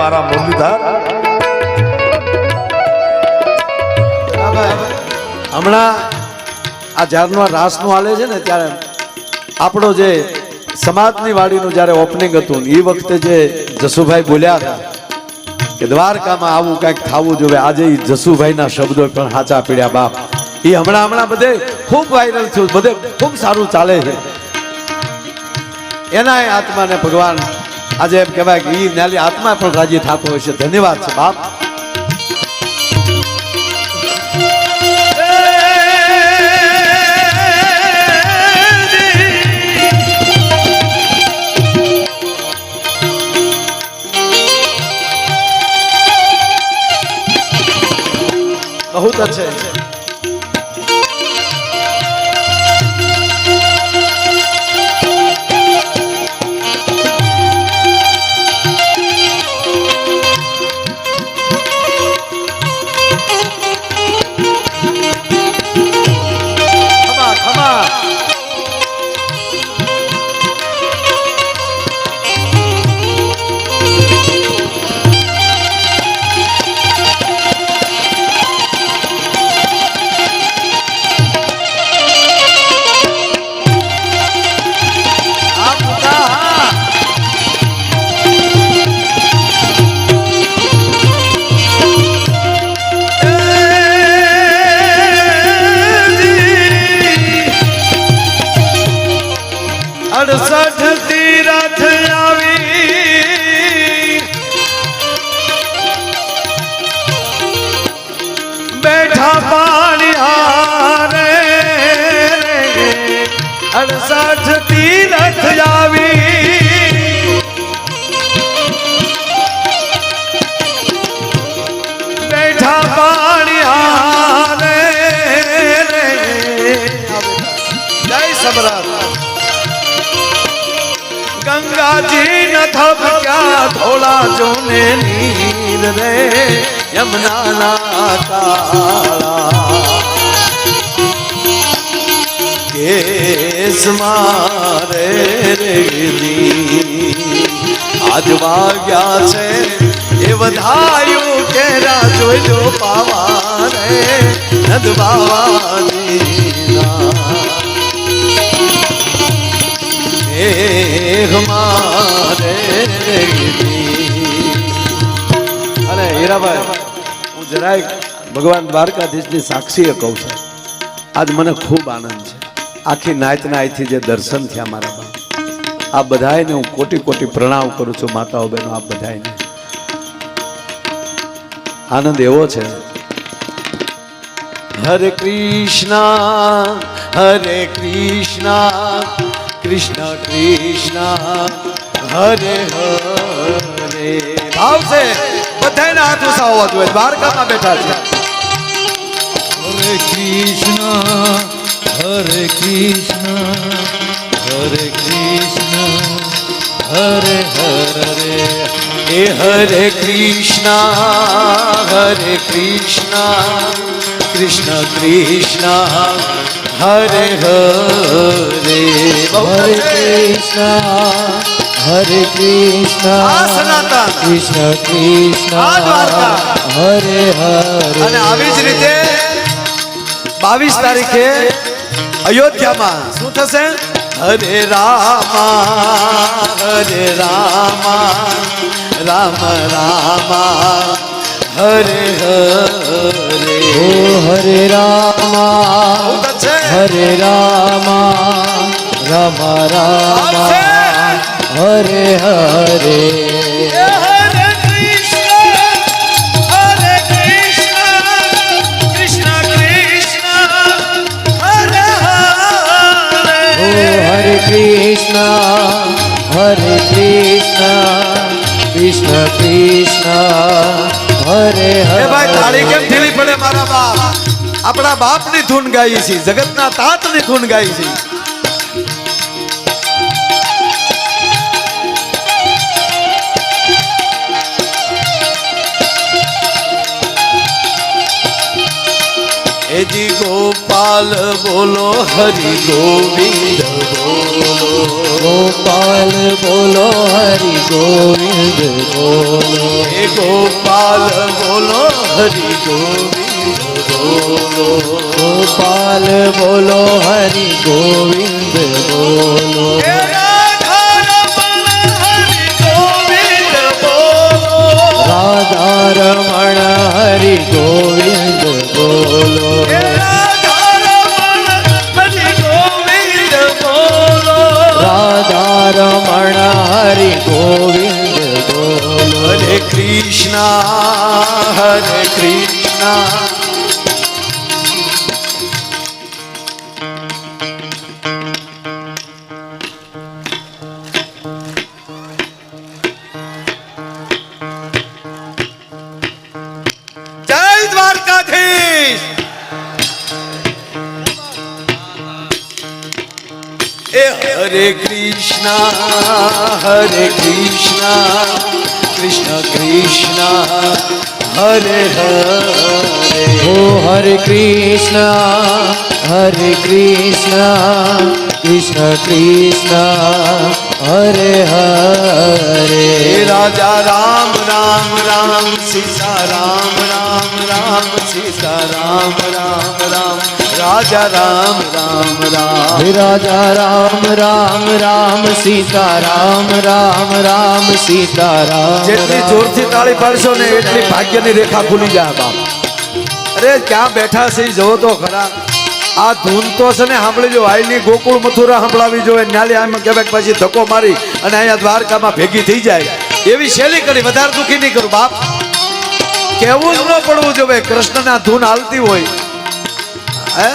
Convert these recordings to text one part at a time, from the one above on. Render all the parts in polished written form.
મારા મુરલીધર. હમણાં આ જ્યારનો રાસનું હાલે છે ને ત્યારે આપણો જે સમાજની વાડીનું જ્યારે ઓપનિંગ હતું એ વખતે જે જસુભાઈ બોલ્યા હતા કે દ્વારકામાં આવું કંઈક થવું જોઈએ, આજે એ જસુભાઈના શબ્દો પણ સાચા પીડ્યા બાપ. એ હમણાં બધે ખૂબ વાયરલ થયું, બધે ખૂબ સારું ચાલે છે. એના આત્માને ભગવાન આજે એમ કહેવાય કે એ નાલી આત્મા પણ રાજી થતો હોય છે. ધન્યવાદ છે બાપ. बहुत अच्छे तीरथ आवी बैठा पानी हारे 68 तीरथ आवी बैठा पानी हारे जय सम्राट गंगा जी न थप क्या धोला जोने नीर रे यमुना ना काला केस मारे रे आज वाग्या છે એ વધાયું કે રાજો જો પાવા રે નદ બાવાની અને હીરાભાઈ હું જરાય ભગવાન દ્વારકાધીશની સાક્ષીએ કહું છું, આજ મને ખૂબ આનંદ છે. આખી નાયતના અહીંથી જે દર્શન થયા મારા બાપ, આ બધાને હું કોટી કોટી પ્રણામ કરું છું. માતાઓ બહેનો આપ બધાને આનંદ એવો છે. હરે કૃષ્ણ कृष्ण कृष्ण हरे हरे भाव से बधाई हाथ उठावा જોઈએ. દ્વારકામાં બેઠા છે. हरे कृष्ण हरे कृष्ण हरे हरे ए हरे कृष्ण कृष्ण कृष्ण हरे हरे हरे कृष्ण कृष्ण कृष्ण हरे हरे. અને આવી જ રીતે 22 તારીખે અયોધ્યામાં શું થશે? હરે રામા રામ રામા હરે હરે. ओ हरे रामा राम राम हरे हरे. हरे कृष्ण कृष्ण कृष्ण हरे हरे. ओ हरे कृष्ण कृष्ण कृष्ण हरे हरे. भाई ताળી કેમ ઢીલી પડે મારા બાપ? આપણા બાપની ધૂન ગાઈ છે, જગતના તાતની ધૂન ગાઈ છે. ए जी गोपाल बोलो हरि गोविंद बोलो, गोपाल बोलो हरि ગોવિંદ બોલો હે ગોપાલ બોલો હરિ ગોવિંદ બોલો ગોપાલ બોલો હરિ ગોવિંદ બોલો હે રાધારમણ હરિ ગોવિંદ બોલો રાધા રમણ હરિ ગોવિંદ બોલો હે રાધારમણ હરિ ગોવિંદ બોલો રાધા રમણ હરિ ગોવિંદ બોલો હરે કૃષ્ણ જય દ્વારકાધીશ એ હરે કૃષ્ણ કૃષ્ણ કૃષ્ણ હરે હરે ઓ હરે કૃષ્ણ કૃષ્ણ કૃષ્ણ હરે હરે હે રાજા રામ રામ રામ સીતા રામ રામ રામ સીતા રામ રામ રામ રાજા રામ રામ રામ હે રાજા રામ રામ રામ સીતા રામ રામ રામ સીતા રામ જેટલી જોરથી તાળી પાડશો ને એટલી ભાગ્યની રેખા ખુલી જાય બાપ અરે ક્યાં બેઠા છે ઈ જોવો તો ખરા આ ધૂન તો છે ને સાંભળી જો આઈની ગોકુળ મથુરા સંભળાવી જોઈએ ન્યાલી આમ કેબેક પછી ધક્કો મારી અને અહીંયા દ્વારકામાં ભેગી થઈ જાય એવી શૈલી કરી વધારે દુખી નહીં કરું બાપ કેવું જ ન પડવું જોઈએ કૃષ્ણના ધૂન હાલતી હોય હે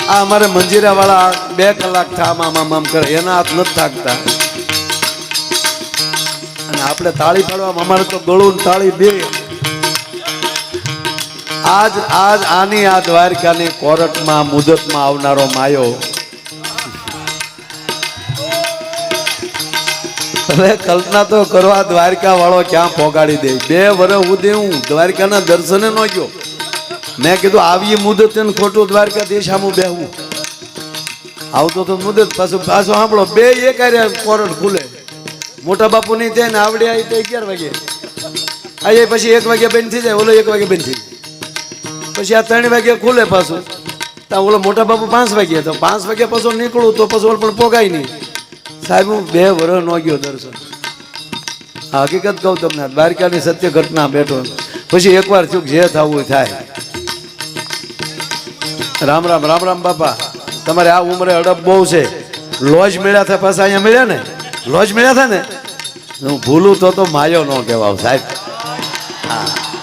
આ અમારે મંજીરા વાળા 2 કલાક થામ આમ કરે એના હાથ નથી થાકતા અને આપણે તાળી પાડવામાં અમારે તો ગળું ને તાળી બે આજ આની આ દ્વારકાની કોરટમાં મુદતમાં આવનારો માયો હવે કલ્પના તો કરવા દ્વારકા વાળો ક્યાં પોગાડી દે 2 વર્ષ સુધી હું દ્વારકાના દર્શને ન ગયો મેં કીધું આવી મુદત ને ખોટું દ્વારકાધીશ સામું બેહવું આવતો તો મુદત પાછું સાંભળો 2 એક કોરટ ખુલે મોટા બાપુ ની ત્યાં ને આવડે આવી તો 11 વાગે આવી પછી 1 વાગે બંધ થઈ જાય ઓલો 1 વાગે બંધ થઈ જાય પછી આ 3 વાગે ખુલે પાછું તો ઓલો મોટા બાપુ 5 વાગે તો 5 વાગે પાછું નીકળું તો પછી ઓલ પણ પોગાય નહીં સાહેબ હું 2 વર્ષ ન ગયો દર્શન હકીકત કહું તમને દ્વારકાની સત્ય ઘટના બેઠો પછી એકવાર થયું જે થવું થાય રામ રામ રામ રામ બાપા તમારે આ ઉંમરે અડપ બહુ છે લોજ મળ્યા હતા પાછા અહીંયા મળ્યા ને લોજ મળ્યા હતા ને હું ભૂલું તો માયો ન કહેવાય સાહેબ હા